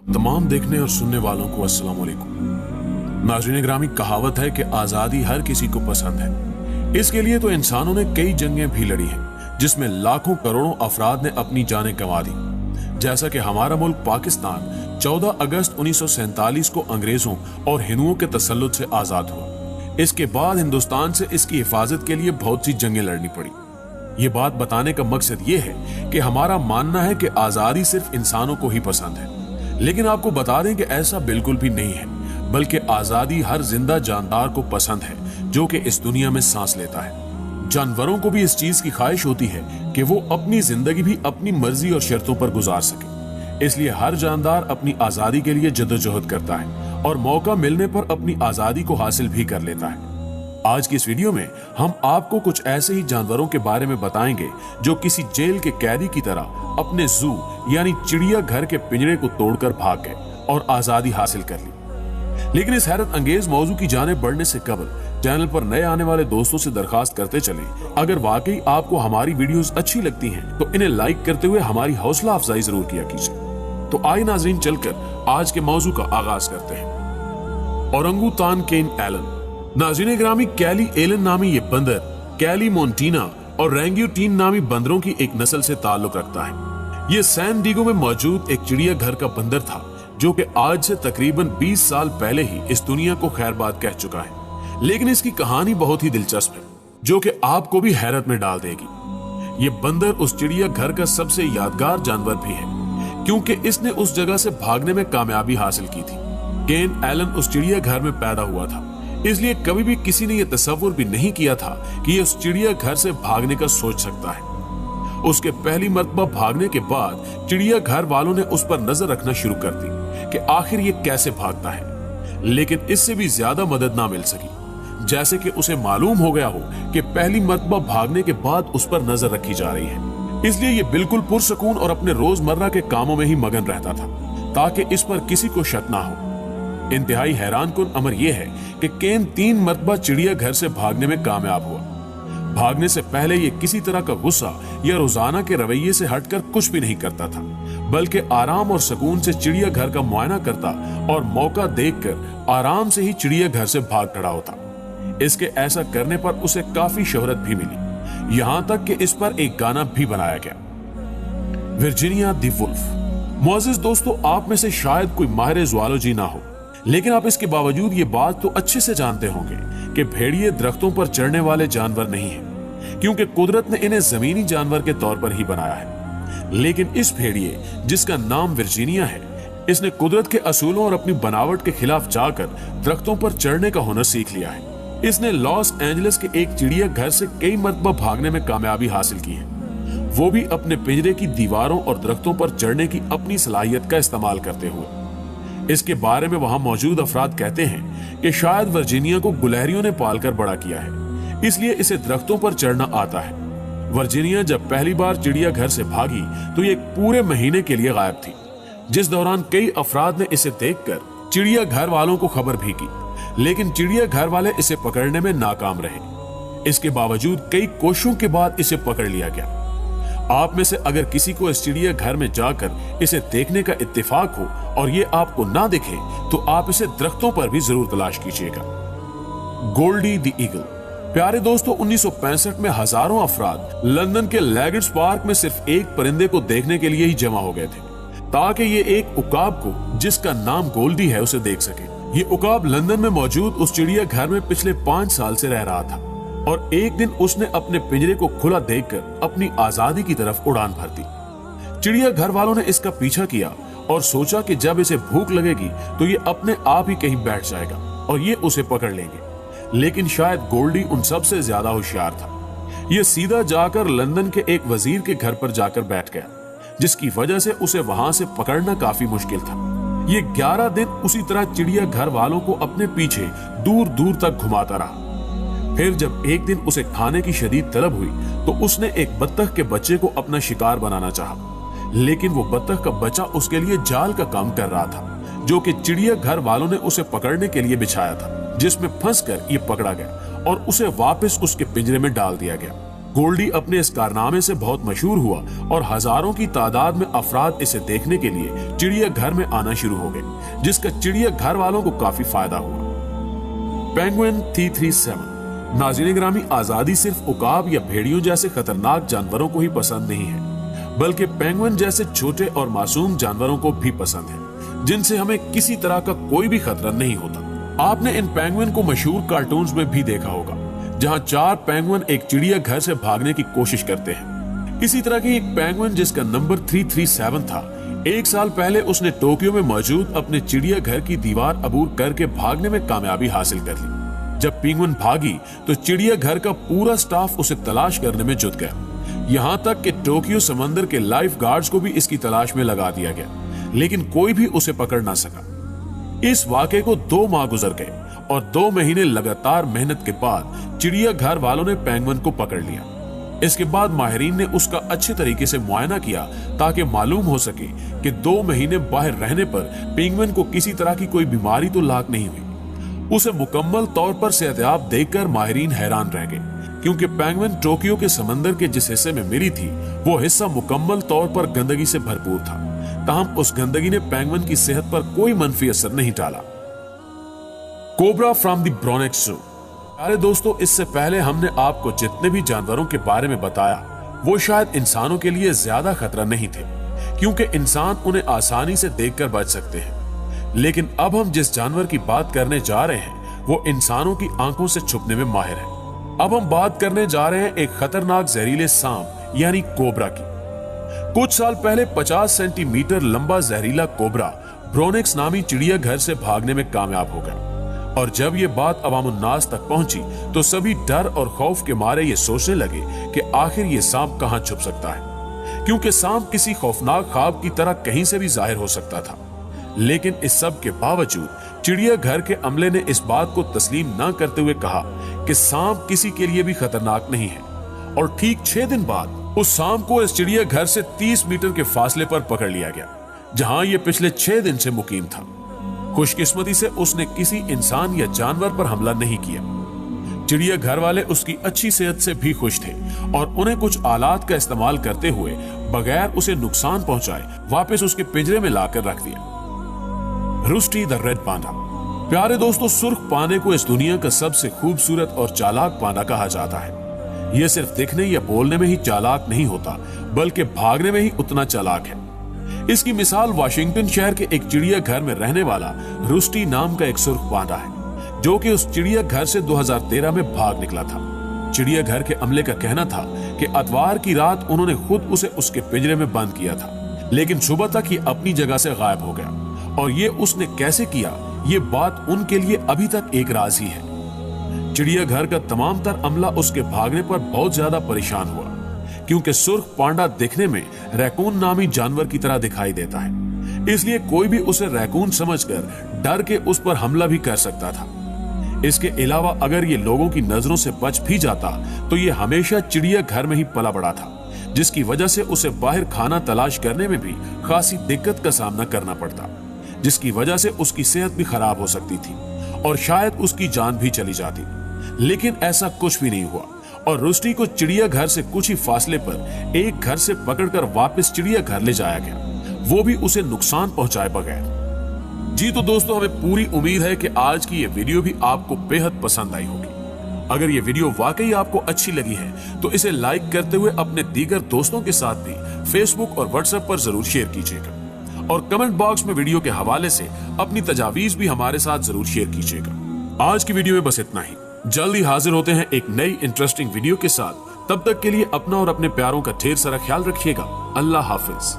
तमाम देखने और सुनने वालों को अस्सलाम वालेकुम। नाज़रीन ग्रामी, कहावत है कि आजादी हर किसी को पसंद है। इसके लिए तो इंसानों ने कई जंगें भी लड़ी हैं, जिसमें लाखों करोड़ों अफराद ने अपनी जानें गंवा दी। जैसा कि हमारा मुल्क पाकिस्तान 14 अगस्त 1947 को अंग्रेजों और हिंदुओं के तसल्लुत से आजाद हुआ। इसके बाद हिंदुस्तान से इसकी हिफाजत के लिए बहुत सी जंगें लड़नी पड़ी। ये बात बताने का मकसद ये है कि हमारा मानना है कि आजादी सिर्फ इंसानों को ही पसंद है, लेकिन आपको बता दें कि ऐसा बिल्कुल भी नहीं है, बल्कि आजादी हर जिंदा जानदार को पसंद है जो कि इस दुनिया में सांस लेता है। जानवरों को भी इस चीज की ख्वाहिश होती है कि वो अपनी जिंदगी भी अपनी मर्जी और शर्तों पर गुजार सके। इसलिए हर जानदार अपनी आजादी के लिए जद्दोजहद करता है और मौका मिलने पर अपनी आजादी को हासिल भी कर लेता है। आज की इस वीडियो में हम आपको कुछ ऐसे ही जानवरों के बारे में बताएंगे जो किसी जेल के कैदी की तरह अपने जू यानी चिड़िया घर के पिंजरे को तोड़कर भाग गए और आजादी हासिल कर ली। लेकिन इस हैरत अंगेज मौजू की जाने बढ़ने से कबल चैनल पर नए आने वाले दोस्तों से दरखास्त करते चले, अगर वाकई आपको हमारी वीडियोस अच्छी लगती हैं तो इन्हें लाइक करते हुए हमारी हौसला अफजाई जरूर किया कीजिए। तो आइए नाजरीन, चलकर आज के मौजू का आगाज करते हैं। ओरंगुटान केन एलन। नाज़रीन ग्रामी, कैली एलन नामी ये बंदर कैली मोन्टीना और रैंग्यूटीन नामी बंदरों की एक नस्ल से ताल्लुक रखता है। ये सैन डिगो में मौजूद एक चिड़िया घर का बंदर था जो कि आज से तकरीबन 20 साल पहले ही इस दुनिया को खैरबाद कह चुका है। लेकिन इसकी कहानी बहुत ही दिलचस्प है जो कि आपको भी हैरत में डाल देगी। ये बंदर उस चिड़िया घर का सबसे यादगार जानवर भी है क्योंकि इसने उस जगह से भागने में कामयाबी हासिल की थी। केन एलन उस चिड़िया घर में पैदा हुआ था, इसलिए कभी भी किसी ने यह तस्वुर भी नहीं किया था कि ये उस चिड़िया घर से भागने का सोच सकता है। उसके पहली मर्तबा भागने के बाद चिड़िया घर वालों ने उस पर नजर रखना शुरू कर दी कि आखिर ये कैसे भागता है, लेकिन इससे भी ज्यादा मदद ना मिल सकी। जैसे कि उसे मालूम हो गया हो कि पहली मर्तबा भागने के बाद उस पर नजर रखी जा रही है, इसलिए ये बिल्कुल पुरसकून और अपने रोजमर्रा के कामों में ही मगन रहता था ताकि इस पर किसी को शक ना हो। इंतहाई हैरान कुन अमर यह है कि केन 3 मर्तबा चिड़िया घर से भागने में कामयाब हुआ। भागने से पहले ये किसी तरह का गुस्सा या रोजाना के रवैये से हटकर कुछ भी नहीं करता था, बल्कि आराम और सुकून से चिड़िया घर का मुआयना करता और मौका देखकर आराम से ही चिड़िया घर से भाग खड़ा होता। इसके ऐसा करने पर उसे काफी शोहरत भी मिली, यहां तक कि इस पर एक गाना भी बनाया गया। वर्जीनिया दी वुल्फ। मुअज़्ज़िज़ दोस्तों, आप में से शायद कोई माहिर ज़ूलॉजी ना हो, लेकिन आप इसके बावजूद ये बात तो अच्छे से जानते होंगे कि भेड़िए दरख्तों पर चढ़ने वाले जानवर नहीं हैं, क्योंकि कुदरत ने इन्हें जमीनी जानवर के तौर पर ही बनाया है। लेकिन इस भेड़िए जिसका नाम वर्जीनिया है, इसने कुदरत के असूलों और अपनी बनावट के खिलाफ जाकर दरख्तों पर चढ़ने का हुनर सीख लिया है। इसने लॉस एंजलिस के एक चिड़िया घर से कई मरतबा भागने में कामयाबी हासिल की है, वो भी अपने पिंजरे की दीवारों और दरख्तों पर चढ़ने की अपनी सलाहियत का इस्तेमाल करते हुए। इसके बारे में वहां मौजूद अफराद कहते हैं कि शायद वर्जीनिया को गुलहरियों ने पालकर बड़ा किया है, इसलिए इसे दरख्तों पर चढ़ना आता है। वर्जीनिया जब पहली बार चिड़िया घर से भागी तो ये एक पूरे महीने के लिए गायब थी, जिस दौरान कई अफराद ने इसे देखकर चिड़िया घर वालों को खबर भी की, लेकिन चिड़िया घर वाले इसे पकड़ने में नाकाम रहे। इसके बावजूद कई कोशिशों के बाद इसे पकड़ लिया गया। आप में से अगर किसी को इस चिड़िया घर में जाकर इसे देखने का इत्तेफाक हो और ये आपको ना दिखे तो आप इसे दरख्तों पर भी जरूर तलाश कीजिएगा। Goldie the Eagle. प्यारे दोस्तों, 1965 में हजारों अफराद लंदन के लेगेट्स पार्क में सिर्फ एक परिंदे को देखने के लिए ही जमा हो गए थे ताकि ये एक उकाब को, जिसका नाम गोल्डी है, उसे देख सके। ये उकाब लंदन में मौजूद उस चिड़िया घर में पिछले 5 साल से रह रहा था और एक दिन उसने अपने पिंजरे को खुला देखकर अपनी आजादी की तरफ उड़ान भर दी। चिड़िया घर वालों ने इसका पीछा किया और सोचा कि जब इसे भूख लगेगी तो ये अपने आप ही कहीं बैठ जाएगा और ये उसे पकड़ लेंगे। लेकिन शायद गोल्डी उन सबसे ज्यादा होशियार था। ये सीधा जाकर लंदन के एक वजीर के घर पर जाकर बैठ गया, जिसकी वजह से उसे वहां से पकड़ना काफी मुश्किल था। ये 11 दिन उसी तरह चिड़िया घर वालों को अपने पीछे दूर दूर तक घुमाता रहा। फिर जब एक दिन उसे खाने की शदीद तलब हुई तो उसने एक बत्तख के बच्चे को अपना शिकार बनाना चाहा, लेकिन वो बत्तख का बच्चा उसके लिए जाल का काम कर रहा था जो कि चिड़िया घर वालों ने उसे पकड़ने के लिए बिछाया था, जिसमें फंसकर ये पकड़ा गया और उसे वापस उसके पिंजरे में डाल दिया गया। गोल्डी अपने इस कारनामे से बहुत मशहूर हुआ और हजारों की तादाद में अफराद इसे देखने के लिए चिड़ियाघर में आना शुरू हो गए, जिसका चिड़ियाघर वालों को काफी फायदा हुआ। पेंगुइन 337। नाज़रीन ग्रामी, आजादी सिर्फ उकाब या भेड़ियों जैसे खतरनाक जानवरों को ही पसंद नहीं है, बल्कि पेंगुइन जैसे छोटे और मासूम जानवरों को भी पसंद है, जिनसे हमें किसी तरह का कोई भी खतरा नहीं होता। आपने इन पेंगुइन को मशहूर कार्टून्स में भी देखा होगा, जहां 4 पेंगुइन एक चिड़ियाघर से भागने की कोशिश करते हैं। इसी तरह की एक पेंगुइन जिसका नंबर 337 था, 1 साल पहले उसने टोक्यो में मौजूद अपने चिड़ियाघर की दीवार अबूर करके भागने में कामयाबी हासिल कर ली। जब पेंगुइन भागी तो चिड़ियाघर का पूरा स्टाफ उसे तलाश करने में जुट गया। यहाँ तक कि टोक्यो समंदर के लाइफ गार्ड्स को भी इसकी तलाश में लगा दिया गया, लेकिन कोई भी उसे पकड़ ना सका। इस वाक़े को 2 माह गुजर गए और 2 महीने लगातार मेहनत के बाद चिड़ियाघर वालों ने पेंगुइन को पकड़ लिया। इसके बाद माहिरीन ने उसका अच्छे तरीके से मुआयना किया ताकि मालूम हो सके कि 2 महीने बाहर रहने पर पेंगुइन को किसी तरह की कोई बीमारी तो लाक नहीं हुई। उसे मुकम्मल तौर पर सेहतयाब देखकर माहिरीन हैरान रह गए, क्योंकि पेंगुइन टोक्यो के समंदर के जिस हिस्से में मिली थी वो हिस्सा मुकम्मल तौर पर गंदगी से भरपूर था। ताहम उस गंदगी ने पेंगुइन की सेहत पर कोई मनफी असर नहीं डाला। Cobra from the Bronx zoo. प्यारे दोस्तों, इससे पहले हमने आपको जितने भी जानवरों के बारे में बताया वो शायद इंसानों के लिए ज्यादा खतरा नहीं थे, क्योंकि इंसान उन्हें आसानी से देखकर बच सकते हैं। लेकिन अब हम जिस जानवर की बात करने जा रहे हैं वो इंसानों की आंखों से छुपने में माहिर है। अब हम बात करने जा रहे हैं एक खतरनाक जहरीले सांप यानी कोबरा की। कुछ साल पहले 50 सेंटीमीटर लंबा जहरीला कोबरा ब्रोनेक्स नामी चिड़ियाघर से भागने में कामयाब हो गया, और जब ये बात अवामुन्नास तक पहुंची तो सभी डर और खौफ के मारे ये सोचने लगे कि आखिर ये सांप कहां छुप सकता है, क्योंकि सांप किसी खौफनाक ख्वाब की तरह कहीं से भी जाहिर हो सकता था। लेकिन इस सब के बावजूद चिड़ियाघर के अमले ने इस बात को तस्लीम न करते हुए कहा कि सांप किसी के लिए भी खतरनाक नहीं है, और ठीक 6 दिन बाद उस सांप को इस चिड़ियाघर से 30 मीटर के फासले पर पकड़ लिया गया, जहां यह पिछले 6 दिन से मुकीम था। खुशकिस्मती से उसने किसी इंसान या जानवर पर हमला नहीं किया। चिड़ियाघर वाले उसकी अच्छी सेहत से भी खुश थे और उन्हें कुछ आलात का इस्तेमाल करते हुए बगैर उसे नुकसान पहुंचाए वापस उसके पिंजरे में लाकर रख दिया। रूस्टी द रेड पांडा। प्यारे दोस्तों, सुर्ख पांडे को इस दुनिया का सबसे खूबसूरत और चालाक पांडा कहा जाता है। यह सिर्फ दिखने या बोलने में ही चालाक नहीं होता, बल्कि भागने में ही उतना चालाक है। इसकी मिसाल वाशिंगटन शहर के एक चिड़ियाघर में रहने वाला रूस्टी नाम का एक सुर्ख पांडा है, जो कि उस चिड़ियाघर से 2013 में भाग निकला था। चिड़ियाघर के अमले का कहना था कि अतवार की रात उन्होंने खुद उसे उसके पिंजरे में बंद किया था, लेकिन सुबह तक ये अपनी जगह से गायब हो गया, और ये उसने कैसे किया ये बात उनके लिए अभी तक एक राज ही है। चिड़ियाघर का तमाम तर अमला उसके भागने पर बहुत ज्यादा परेशान हुआ, क्योंकि सुर्ख पांडा दिखने में रैकून नामी जानवर की तरह दिखाई देता है, इसलिए कोई भी उसे रैकून समझकर डर के उस पर हमला भी कर सकता था। इसके अलावा अगर ये लोगों की नजरों से बच भी जाता तो ये हमेशा चिड़ियाघर में ही पला बड़ा था, जिसकी वजह से उसे बाहर खाना तलाश करने में भी खासी दिक्कत का सामना करना पड़ता, जिसकी वजह से उसकी सेहत भी खराब हो सकती थी और शायद उसकी जान भी चली जाती। लेकिन ऐसा कुछ भी नहीं हुआ, और रूस्टी को चिड़ियाघर से कुछ ही फासले पर एक घर से पकड़कर वापस चिड़ियाघर ले जाया गया, वो भी उसे नुकसान पहुंचाए बगैर। जी तो दोस्तों, हमें पूरी उम्मीद है कि आज की ये वीडियो भी आपको बेहद पसंद आई होगी। अगर ये वीडियो वाकई आपको अच्छी लगी है तो इसे लाइक करते हुए अपने दीगर दोस्तों के साथ भी फेसबुक और व्हाट्सएप पर जरूर शेयर कीजिएगा, और कमेंट बॉक्स में वीडियो के हवाले से अपनी तजावीज भी हमारे साथ जरूर शेयर कीजिएगा। आज की वीडियो में बस इतना ही। जल्दी हाजिर होते हैं एक नई इंटरेस्टिंग वीडियो के साथ। तब तक के लिए अपना और अपने प्यारों का ढेर सारा ख्याल रखिएगा। अल्लाह हाफिज।